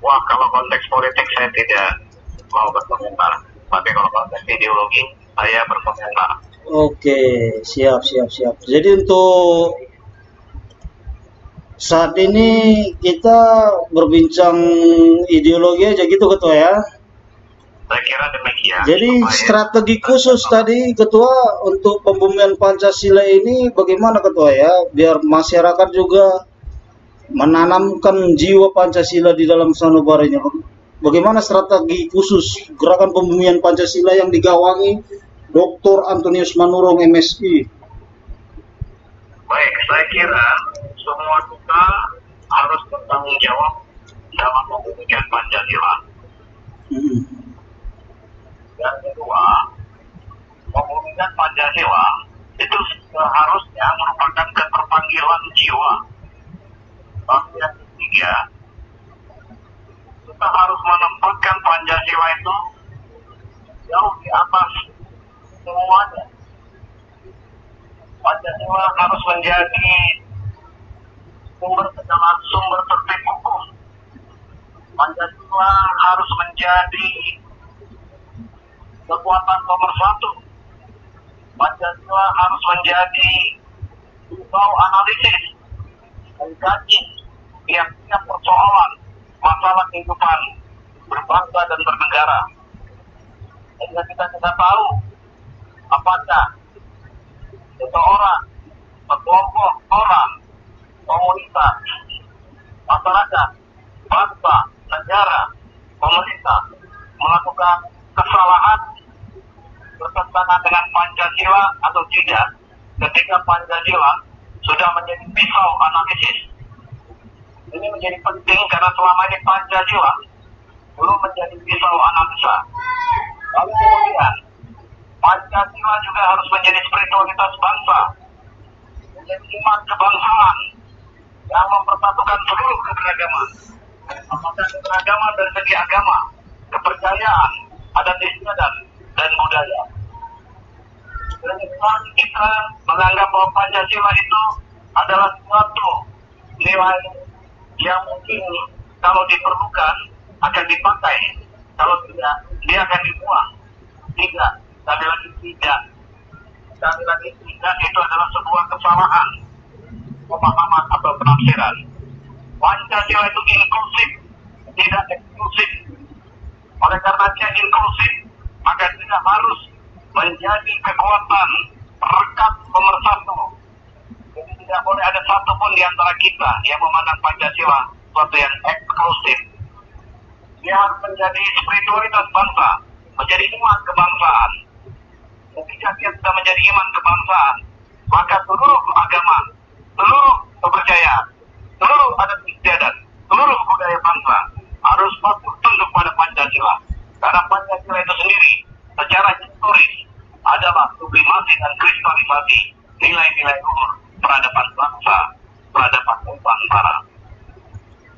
Wah, kalau konteks politik saya tidak mau berkomentar. Tapi kalau konteks ideologi, saya berkomentar. Oke, siap, siap, siap. Jadi untuk saat ini kita berbincang ideologi aja gitu Ketua ya. Saya kira demikian. Jadi supaya strategi khusus tadi Ketua untuk pembumian Pancasila ini bagaimana Ketua ya? Biar masyarakat juga menanamkan jiwa Pancasila di dalam sanubaranya. Bagaimana strategi khusus gerakan pembumian Pancasila yang digawangi Dr. Antonius Manurung MSI? Baik, saya kira semua kita harus bertanggung jawab dalam membumikan Pancasila. Yang kedua, membumikan Pancasila itu seharusnya merupakan keterpanggilan jiwa. Lalu yang ketiga, kita harus menempatkan Pancasila itu jauh di atas semuanya. Pancasila harus menjadi sumber tertib hukum. Pancasila harus menjadi kekuatan nomor satu. Pancasila harus menjadi pisau analisis, mengkaji tiap-tiap persoalan masalah kehidupan berbangsa dan bernegara. Sehingga kita tidak tahu apakah seseorang, sekelompok orang, komunitas, masyarakat, bangsa, negara, pemerintah melakukan kesalahan bertentangan dengan Pancasila atau tidak ketika Pancasila sudah menjadi pisau analisis. Ini menjadi penting karena selama ini Pancasila belum menjadi pisau analisa. Lalu kemudian Pancasila juga harus menjadi spiritualitas bangsa, menjadi iman kebangsaan yang mempersatukan seluruh keberagaman. Apakah keberagaman dari segi agama, kepercayaan, adat istiadat, dan budaya. Dan kita menganggap bahwa Pancasila itu adalah suatu nilai yang mungkin kalau diperlukan akan dipakai, kalau tidak dia akan dibuang. Tidak, sekali lagi tidak. Sekali lagi tidak, itu adalah sebuah kesalahan pemahaman atau penafsiran. Pancasila itu inklusif, tidak eksklusif. Oleh karena dia inklusif, maka tidak harus menjadi kekuatan rekat pemersatu. Jadi tidak boleh ada satupun di antara kita yang memandang Pancasila sesuatu yang eksklusif. Dia harus menjadi spiritualitas bangsa, menjadi iman kebangsaan. Ketika dia sudah menjadi iman kebangsaan, maka seluruh agama, seluruh kepercayaan, seluruh adat istiadat, seluruh budaya bangsa harus patuh tunduk pada Pancasila. Karena Pancasila itu sendiri secara historis adalah sublimasi dan kristalisasi nilai-nilai luhur peradaban bangsa, peradaban nusantara.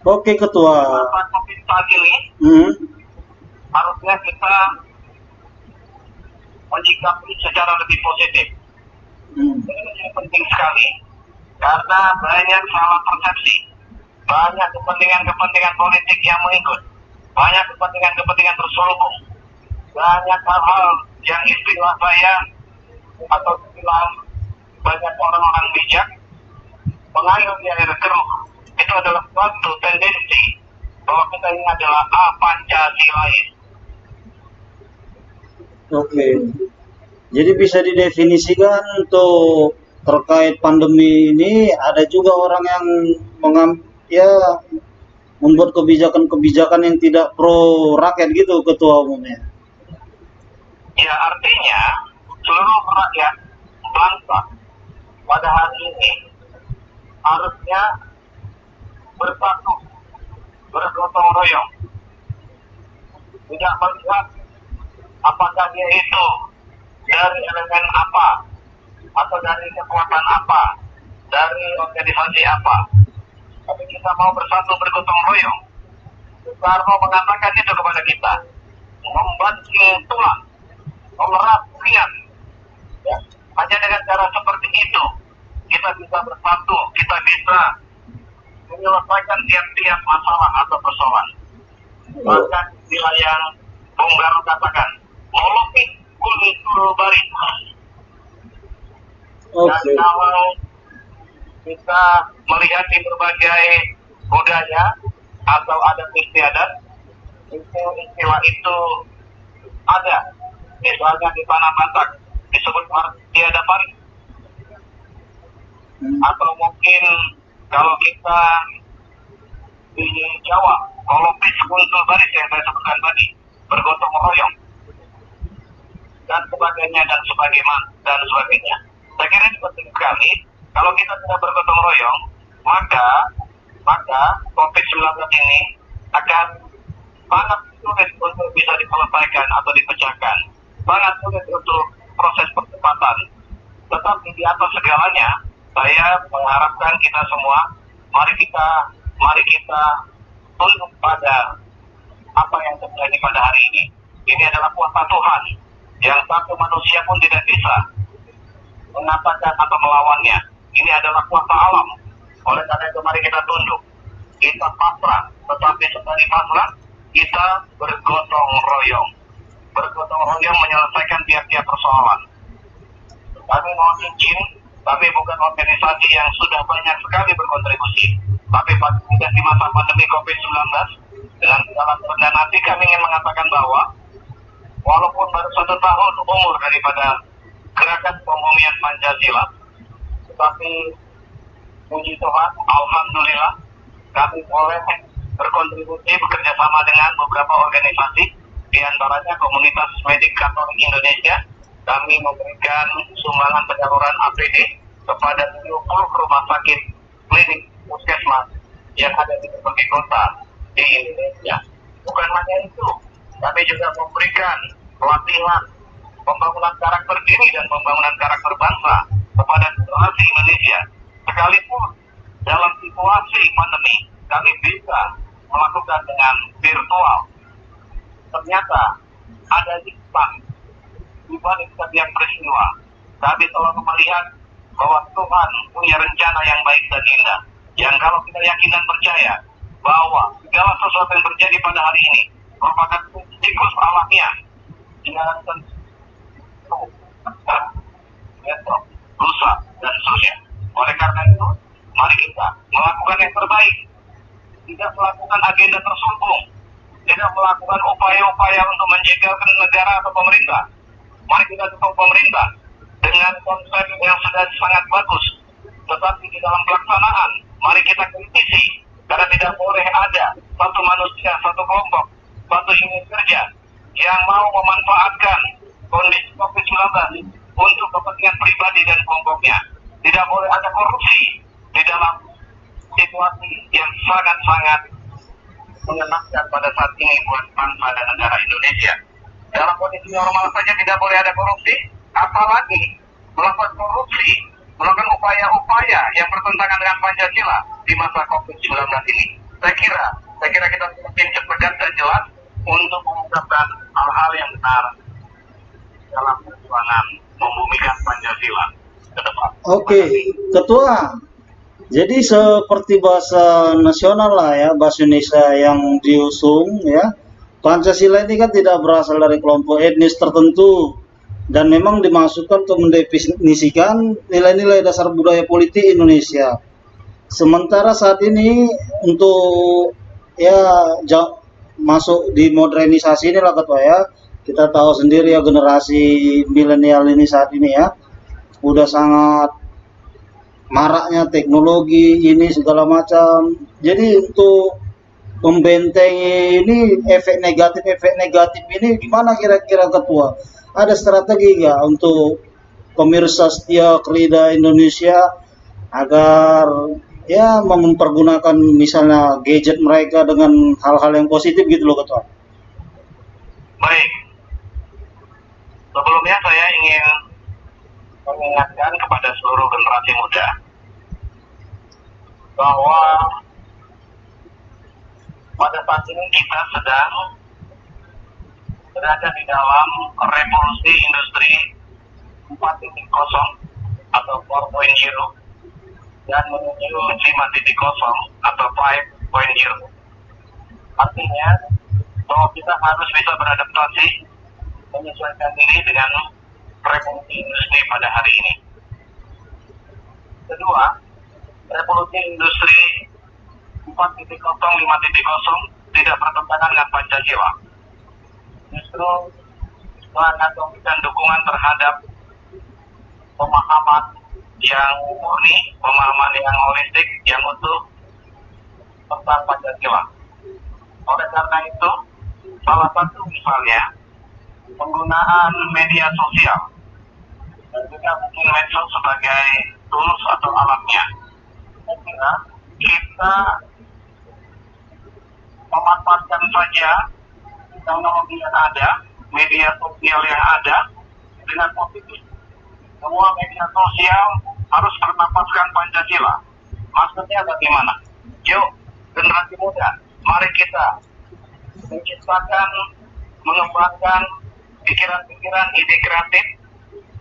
Oke Ketua. Saat COVID saat ini, harusnya kita menyikapi secara lebih positif. Ini menjadi penting sekali karena banyak salah persepsi, banyak kepentingan-kepentingan politik yang mengikut, banyak kepentingan-kepentingan terselubung, banyak hal-hal yang istilah saya atau istilah banyak orang-orang bijak mengayuh di air keruh. Itu adalah suatu tendensi bahwa kita ini adalah Pancasilais. Oke. Jadi bisa didefinisikan untuk terkait pandemi ini ada juga orang yang membuat kebijakan-kebijakan yang tidak pro rakyat gitu Ketua umumnya. Ya, artinya seluruh rakyat bangsa pada hari ini harusnya bersatu, bergotong royong, tidak melihat apakah dia itu dari elemen apa, atau dari kekuatan apa, dari organisasi apa. Tapi kita mau bersatu bergotong royong. Soekarno mengatakan itu kepada kita, membanting tulang, memerah niat. Ya. Hanya dengan cara seperti itu kita bisa bersatu, kita bisa menyelesaikan tiap-tiap masalah atau persoalan. Maka istilah yang Bung Karno katakan, molopit kultur bari. Dan kalau kita melihat di berbagai budaya atau adat istiadat, istilah itu ada. Misalnya di tanah Batak disebut tiada pari. Atau mungkin kalau kita di Jawa, kolopis kultur baris yang saya sebutkan tadi, bergotong royong dan sebagainya dan sebagainya. Saya kira ini penting sekali. Kalau kita tidak bergotong royong, maka COVID-19 ini akan sangat sulit untuk bisa diselesaikan atau dipecahkan. Sangat sulit untuk proses percepatan. Tetapi di atas segalanya, saya mengharapkan kita semua, mari kita tunduk pada apa yang terjadi pada hari ini. Ini adalah kuasa Tuhan yang satu manusia pun tidak bisa mengatakan atau melawannya. Ini adalah kuasa alam. Oleh karena itu mari kita tunduk. Kita pasrah, tetapi sebagai pasrah kita bergotong royong. Bergotong royong menyelesaikan tiap-tiap persoalan. Kami mohon izin, kami bukan organisasi yang sudah banyak sekali berkontribusi. Tapi paling tidak di masa pandemi COVID-19, dengan segala kerendahan hati kami ingin mengatakan bahwa walaupun baru 1 tahun umur daripada gerakan pembumian Pancasila, tetapi puji Tuhan, alhamdulillah, kami boleh berkontribusi bekerja sama dengan beberapa organisasi, di antaranya Komunitas Medik Katolik Indonesia. Kami memberikan sumbangan penyaluran APD kepada 70 rumah sakit klinik puskesmas yang ada di berbagai kota di Indonesia. Bukan hanya itu, kami juga memberikan pelatihan pembangunan karakter diri dan pembangunan karakter bangsa kepada generasi Indonesia. Sekalipun dalam situasi pandemi kami bisa melakukan dengan virtual. Ternyata ada hikmah di balik setiap peristiwa. Kami selalu melihat bahwa Tuhan punya rencana yang baik dan indah. Yang kalau kita yakin dan percaya bahwa segala sesuatu yang terjadi pada hari ini merupakan siklus alamiah. Jangan besok, lusa, dan seterusnya. Oleh karena itu, mari kita melakukan yang terbaik. Tidak melakukan agenda terselubung. Tidak melakukan upaya-upaya untuk menjegalkan negara atau pemerintah. Mari kita dukung pemerintah dengan konsep yang sudah sangat bagus. Tetapi di dalam pelaksanaan, mari kita kritisi. Karena tidak boleh ada satu manusia, satu kelompok, satu unit kerja yang mau memanfaatkan kondisi COVID-19 untuk kepentingan pribadi dan kelompoknya. Tidak boleh ada korupsi di dalam situasi yang sangat-sangat mengenaskan pada saat ini buat bangsa dan negara Indonesia. Dalam kondisi normal saja tidak boleh ada korupsi, apalagi melakukan korupsi, melakukan upaya-upaya yang bertentangan dengan Pancasila di masa COVID-19 ini. Saya kira kita semakin tegas dan jelas untuk mengungkapkan hal-hal yang benar dalam perjuangan membumikan Pancasila ke depan. Oke, Ketua. Jadi seperti bahasa nasional lah ya, bahasa Indonesia yang diusung ya. Pancasila ini kan tidak berasal dari kelompok etnis tertentu dan memang dimaksudkan untuk mendefinisikan nilai-nilai dasar budaya politik Indonesia. Sementara saat ini untuk ya masuk di modernisasi ini lah Ketua ya. Kita tahu sendiri ya generasi milenial ini saat ini ya udah sangat maraknya teknologi ini segala macam. Jadi untuk membentengi ini efek negatif ini gimana kira-kira Ketua? Ada strategi nggak untuk pemirsa setia Krida Indonesia agar ya mempergunakan misalnya gadget mereka dengan hal-hal yang positif gitu loh Ketua? Baik. Sebelumnya saya ingin mengingatkan kepada seluruh generasi muda bahwa pada saat ini kita sedang berada di dalam revolusi industri 4.0 atau 4.0 dan menuju 5.0 atau 5.0. Artinya bahwa kita harus bisa beradaptasi, menyesuaikan diri dengan revolusi industri pada hari ini. Kedua, revolusi industri 4.0, 5.0 tidak bertentangan dengan Pancasila. Justru sangat memberikan dukungan terhadap pemahaman yang murni, pemahaman yang holistik, yang utuh tentang Pancasila. Oleh karena itu, salah satu misalnya penggunaan media sosial dan juga mungkin medsos sebagai tools atau alatnya. Saya kira kita memanfaatkan saja teknologi yang ada, media sosial yang ada dengan positif. Semua media sosial harus bernapaskan Pancasila. Maksudnya bagaimana? Yuk, generasi muda, mari kita menciptakan, mengembangkan pikiran-pikiran, ide kreatif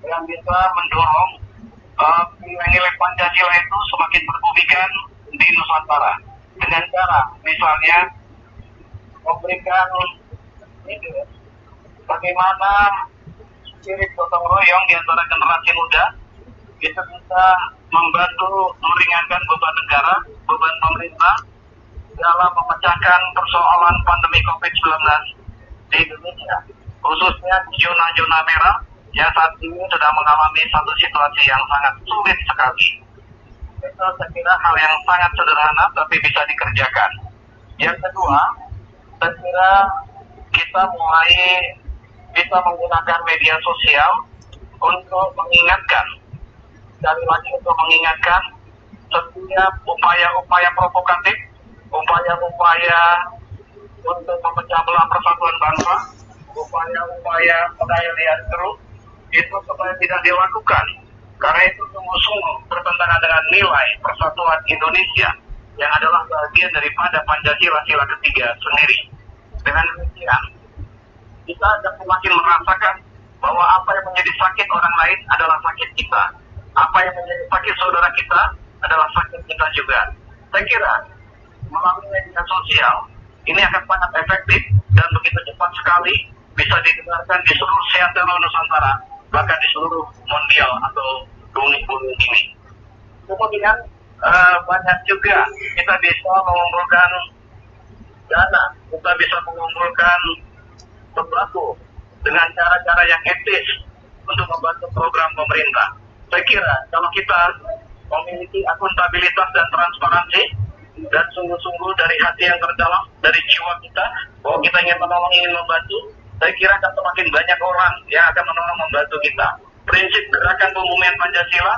yang bisa mendorong nilai-nilai Pancasila itu semakin berbumikan di Nusantara. Dengan cara, misalnya, memberikan ide bagaimana spirit gotong royong di antara generasi muda itu bisa membantu meringankan beban negara, beban pemerintah dalam memecahkan persoalan pandemi COVID-19 di Indonesia, khususnya zona-zona merah yang saat ini sedang mengalami satu situasi yang sangat sulit sekali. Itu saya kira hal yang sangat sederhana tapi bisa dikerjakan. Yang kedua, saya kira kita mulai bisa menggunakan media sosial untuk mengingatkan, sekali lagi untuk mengingatkan setiap upaya-upaya provokatif, upaya-upaya untuk memecah belah persatuan bangsa, upaya-upaya pengalihan terus, itu supaya tidak dilakukan. Karena itu sungguh-sungguh bertentangan dengan nilai persatuan Indonesia yang adalah bagian daripada Pancasila sila ketiga sendiri. Dengan demikian, kita akan semakin merasakan bahwa apa yang menjadi sakit orang lain adalah sakit kita. Apa yang menjadi sakit saudara kita adalah sakit kita juga. Saya kira melalui media sosial ini akan sangat efektif dan begitu cepat sekali bisa didengarkan di seluruh seantero Nusantara, bahkan di seluruh mondial atau bumi ini. Kemudian banyak juga kita bisa mengumpulkan dana, kita bisa mengumpulkan sembako dengan cara-cara yang etis untuk membantu program pemerintah. Saya kira kalau kita memiliki akuntabilitas dan transparansi dan sungguh-sungguh dari hati yang terdalam, dari jiwa kita, bahwa kita ingin menolong, ingin membantu, saya kira akan semakin banyak orang yang akan menolong membantu kita. Prinsip gerakan pembumian Pancasila,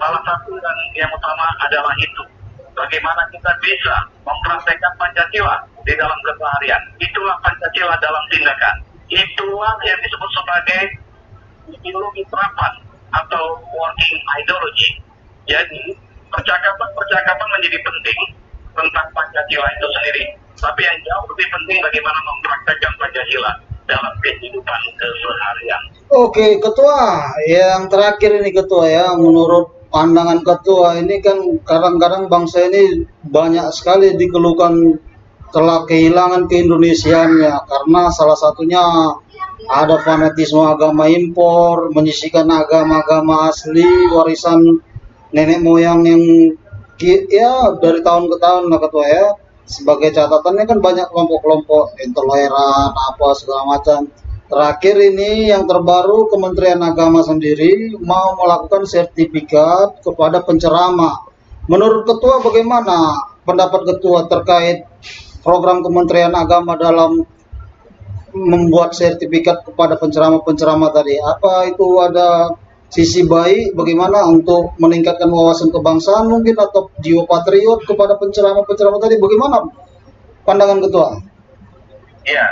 salah satu dan yang utama adalah itu. Bagaimana kita bisa mempraktekkan Pancasila di dalam keseharian. Itulah Pancasila dalam tindakan. Itulah yang disebut sebagai ideologi terapan atau working ideology. Jadi, percakapan menjadi penting tentang Pancasila itu sendiri. Tapi yang jauh lebih penting bagaimana mempraktekkan Pancasila dalam kehidupan keseharian. Oke, Ketua, yang terakhir ini Ketua ya, menurut pandangan Ketua ini kan kadang-kadang bangsa ini banyak sekali dikeluhkan telah kehilangan keindonesiaannya karena salah satunya ada fanatisme agama impor, menyisihkan agama-agama asli, warisan nenek moyang yang ya dari tahun ke tahun lah Ketua ya. Sebagai catatannya kan banyak kelompok-kelompok intoleran apa segala macam. Terakhir ini yang terbaru Kementerian Agama sendiri mau melakukan sertifikat kepada penceramah. Menurut Ketua bagaimana pendapat Ketua terkait program Kementerian Agama dalam membuat sertifikat kepada penceramah-penceramah tadi? Apa itu ada sisi baik bagaimana untuk meningkatkan wawasan kebangsaan mungkin atau jiwa patriot kepada penceramah-penceramah tadi? Bagaimana pandangan Ketua? Ya,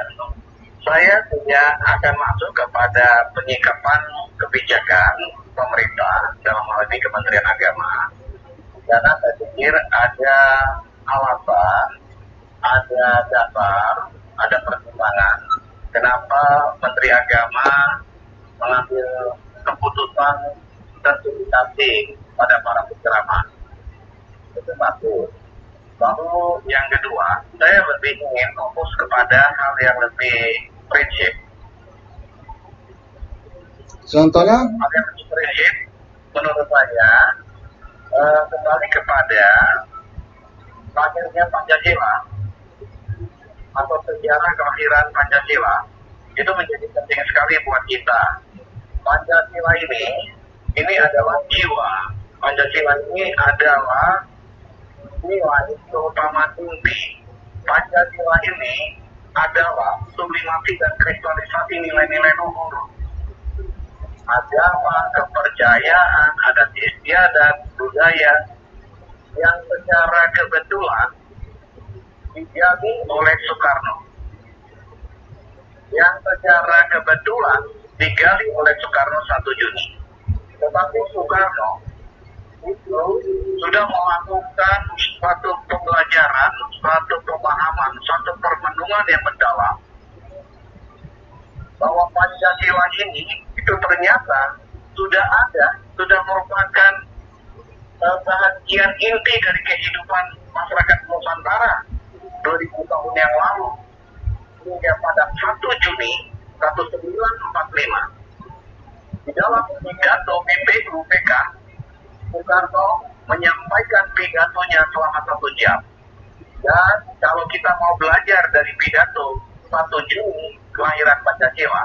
saya tidak akan masuk kepada penyikapan kebijakan pemerintah dalam hal ini Kementerian Agama, karena saya pikir ada alasan, ada dasar, ada pertimbangan kenapa Menteri Agama mengambil keputusan sertifikasi pada para penceramah. Itu satu. Lalu yang kedua, saya lebih ingin fokus kepada hal yang lebih prinsip. Contohnya? Hal yang lebih prinsip menurut saya kembali kepada lahirnya Pancasila atau sejarah kelahiran Pancasila itu menjadi penting sekali buat kita. Pancasila ini adalah jiwa. Pancasila ini adalah nilai keutamaan inti. Pancasila ini adalah sublimasi dan kristalisasi nilai-nilai luhur. Agama, kepercayaan, adat istiadat, budaya yang secara kebetulan dijamin oleh Soekarno. Yang secara kebetulan digali oleh Soekarno 1 Juni. Tetapi Soekarno itu sudah melakukan suatu pembelajaran, suatu pemahaman, suatu permenungan yang mendalam bahwa Pancasila ini itu ternyata sudah merupakan bahagian inti dari kehidupan masyarakat Nusantara 2000 tahun yang lalu hingga pada 1 Juni 1945. Di dalam pidato BPUPK, Soekarno menyampaikan pidatonya selama 1 jam. Dan kalau kita mau belajar dari pidato 1 Juni kelahiran Pancasila,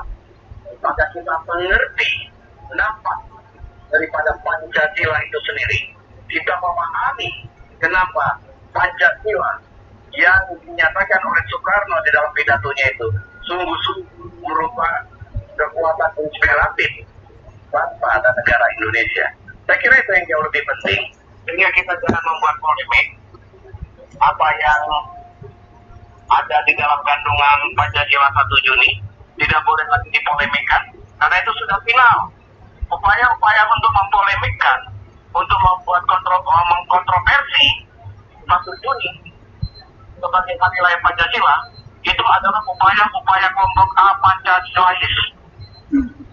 maka kita mengerti nafas daripada Pancasila itu sendiri. Kita memahami kenapa Pancasila yang dinyatakan oleh Soekarno di dalam pidatonya itu sungguh-sungguh merupakan kekuatan inspiratif bangsa dan negara Indonesia. Saya kira itu yang jauh lebih penting, sehingga kita jangan membuat polemik apa yang ada di dalam kandungan Pancasila 1 Juni tidak boleh lagi dipolemikkan, karena itu sudah final. Upaya-upaya untuk mempolemikkan, untuk membuat mengkontroversi 1 Juni sebagai hari lahir Pancasila, itu adalah upaya-upaya kelompok A Pancasilais.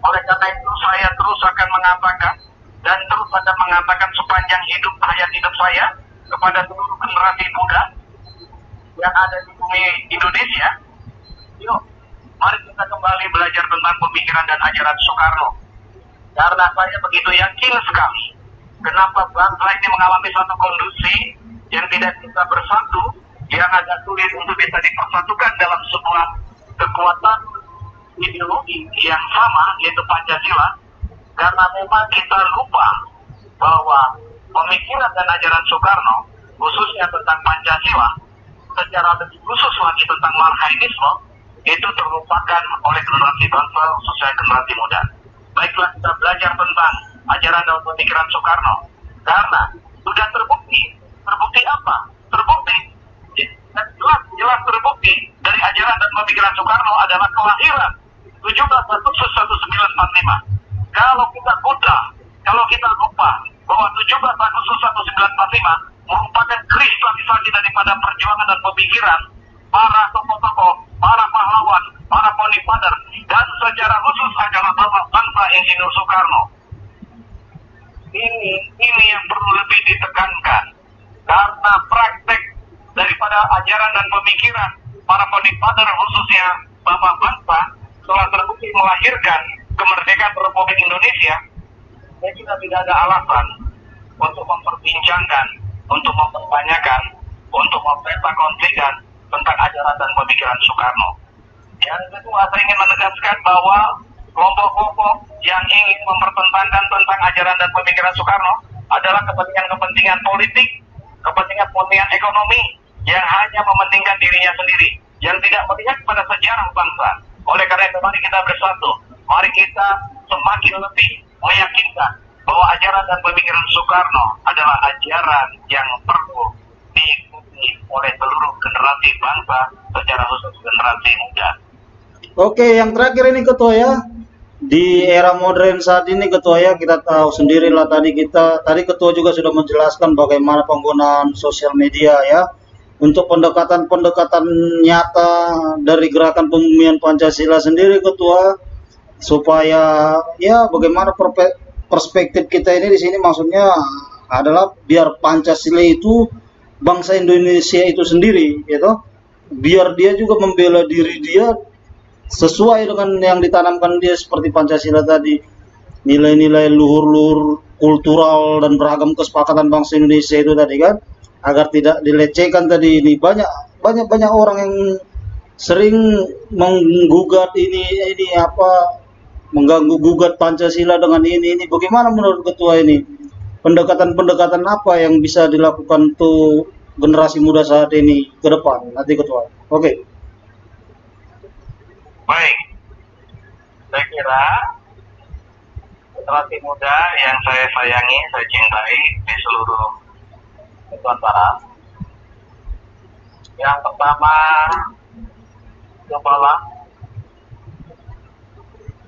Oleh karena itu saya terus akan mengatakan dan terus akan mengatakan sepanjang hayat hidup saya kepada seluruh generasi muda yang ada di bumi Indonesia, yuk mari kita kembali belajar tentang pemikiran dan ajaran Soekarno. Karena saya begitu yakin sekali kenapa bangsa ini mengalami satu kondisi yang tidak bisa bersatu, yang agak sulit untuk bisa dipersatukan dalam sebuah kekuatan ideologi yang sama, yaitu Pancasila, karena memang kita lupa bahwa pemikiran dan ajaran Soekarno, khususnya tentang Pancasila, secara lebih khusus lagi tentang Marxisme, itu terlupakan oleh generasi bangsa, khususnya generasi muda. Baiklah kita belajar tentang ajaran dan pemikiran Soekarno, karena sudah terbukti. Terbukti apa? Terbukti, jelas terbukti dari ajaran dan pemikiran Soekarno adalah kelahiran 17 Agustus 1945. Kalau kita buta, kalau kita lupa bahwa 17 Agustus 1945 merupakan kristalisasi daripada perjuangan dan pemikiran para tokoh-tokoh, para pahlawan, para founding father, dan secara khusus adalah bapak bangsa Insinyur Soekarno. Ini yang perlu lebih ditekankan, karena praktek daripada ajaran dan pemikiran para founding father, khususnya bapak bangsa, telah terbukti melahirkan kemerdekaan Republik Indonesia. Saya kira tidak ada alasan untuk memperbincangkan, untuk mempertanyakan, untuk memperkonflikkan tentang ajaran dan pemikiran Soekarno. Yang kedua, saya ingin menegaskan bahwa kelompok-kelompok yang ingin mempertentangkan tentang ajaran dan pemikiran Soekarno adalah kepentingan-kepentingan politik, kepentingan-kepentingan ekonomi yang hanya mementingkan dirinya sendiri, yang tidak melihat pada sejarah bangsa. Oleh karena itu, mari kita bersatu. Mari kita semakin lebih meyakinkan bahwa ajaran dan pemikiran Soekarno adalah ajaran yang perlu diikuti oleh seluruh generasi bangsa, secara khusus generasi muda. Oke, yang terakhir ini Ketua ya. Di era modern saat ini Ketua ya, kita tahu sendirilah tadi Ketua juga sudah menjelaskan bagaimana penggunaan sosial media ya untuk pendekatan-pendekatan nyata dari gerakan pembumian Pancasila sendiri Ketua, supaya ya bagaimana perspektif kita ini di sini maksudnya adalah biar Pancasila itu bangsa Indonesia itu sendiri, gitu. Biar dia juga membela diri dia sesuai dengan yang ditanamkan dia seperti Pancasila tadi, nilai-nilai luhur-luhur kultural dan beragam kesepakatan bangsa Indonesia itu tadi kan, agar tidak dilecehkan tadi. Ini banyak orang yang sering menggugat ini apa, mengganggu gugat Pancasila dengan ini. Bagaimana menurut ketua ini? Pendekatan-pendekatan apa yang bisa dilakukan tuh generasi muda saat ini ke depan nanti ketua? Oke. Baik, saya kira generasi muda yang saya sayangi, saya cintai di seluruh Nusantara. Yang pertama, cobalah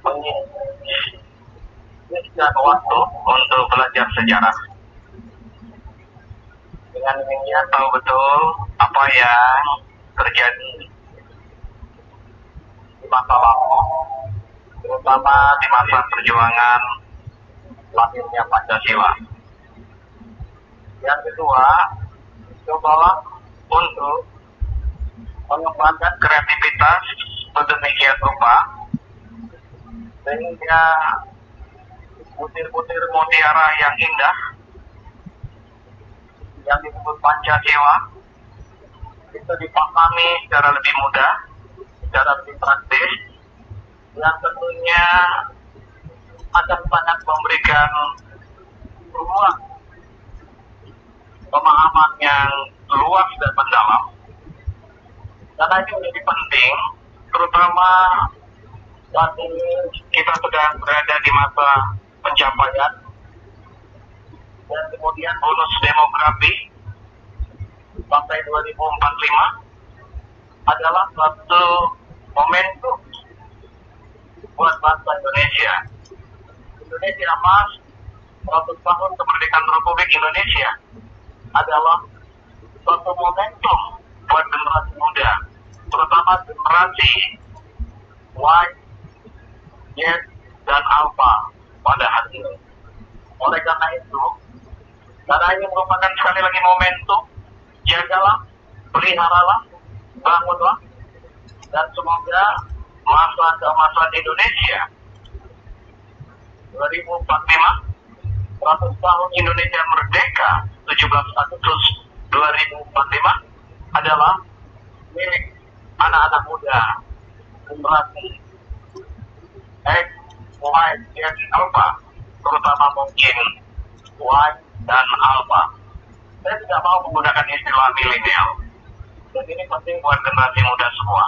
menyisihkan waktu untuk belajar sejarah. Dengan demikian tahu betul apa yang terjadi di masa lalu, terutama di masa perjuangan lahirnya Pancasila. Yang kedua, cobalah untuk mengembangkan kreativitas sedemikian rupa sehingga butir-butir mutiara yang indah yang disebut Pancasila itu dipahami secara lebih mudah, secara lebih praktis, yang tentunya akan sangat memberikan ruang pemahaman yang luas dan mendalam. Karena ini menjadi penting, terutama saat ini kita sedang berada di masa pencapaian dan kemudian bonus demografi sampai 2045 adalah suatu momentum buat bangsa Indonesia. Indonesia Emas 100 tahun kemerdekaan Republik Indonesia adalah suatu momentum buat generasi muda, terutama generasi Y, Z, dan Alpha pada hari ini. Oleh karena itu, karena ini merupakan sekali lagi momentum, jagalah, peliharalah, bangunlah, dan semoga masa keemasan Indonesia 2045, 100 tahun Indonesia merdeka 17 Agustus 2045 adalah milik anak-anak muda generasi X, Y, Z, Alpha, terutama mungkin Y dan Alpha. Saya tidak mau menggunakan istilah milenial. Dan ini penting buat generasi muda semua.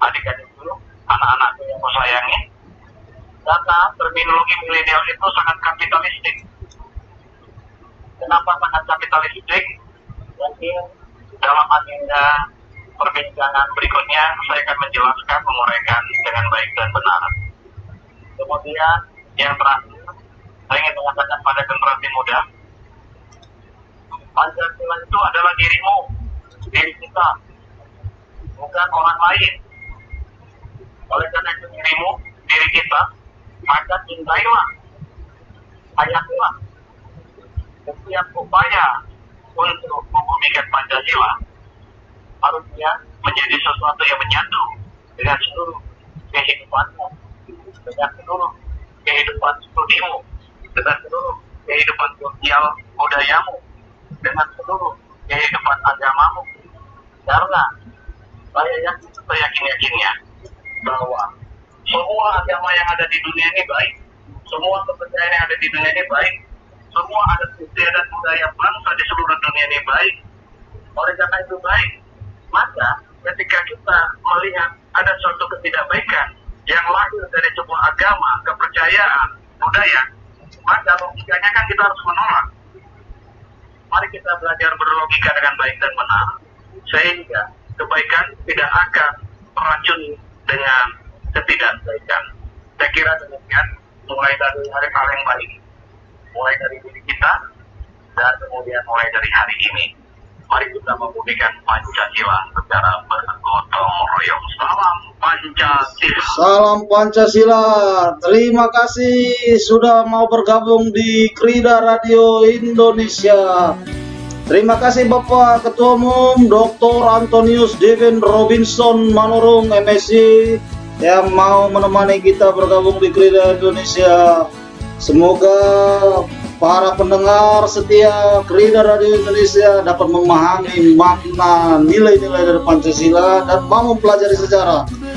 Adik-adik dulu, anak-anakku yang aku sayangi. Karena terminologi milenial itu sangat kapitalistik. Kenapa sangat kapitalistik? Mungkin dalam agenda perbincangan berikutnya saya akan menjelaskan, menguraikan dengan baik dan benar. Kemudian yang terakhir, saya ingin mengatakan pada generasi muda, Pancasila itu adalah dirimu, diri kita, bukan orang lain. Oleh karena itu dirimu, diri kita, maka cintailah, hayatilah setiap upaya untuk membumikan Pancasila harusnya menjadi sesuatu yang menyatu dengan seluruh kehidupanmu, dengan seluruh kehidupan studimu, dengan seluruh kehidupan sosial budayamu, dengan seluruh kehidupan agamamu. Karena saya yakin-yakinnya bahwa semua agama yang ada di dunia ini baik, semua kepercayaan yang ada di dunia ini baik, semua adat istiadat budaya bangsa di seluruh dunia ini baik. Oleh karena itu baik, maka ketika kita melihat ada suatu ketidakbaikan yang lahir dari sebuah agama, kepercayaan, budaya, maka logikanya kan kita harus menolak. Mari kita belajar berlogika dengan baik dan benar, sehingga kebaikan tidak akan meracuni dengan ketidakbaikan. Saya kira demikian, mulai dari hal yang baik, mulai dari diri kita, dan kemudian mulai dari hari ini. Mari kita membumikan Pancasila secara bergotong royong. Salam Pancasila. Salam Pancasila. Terima kasih sudah mau bergabung di Krida Radio Indonesia. Terima kasih Bapak Ketua Umum Dr. Antonius Devin Robinson Manurung MSc yang mau menemani kita bergabung di Krida Indonesia. Semoga para pendengar setia Krida Radio Indonesia dapat memahami makna nilai-nilai dari Pancasila dan mau mempelajari sejarah.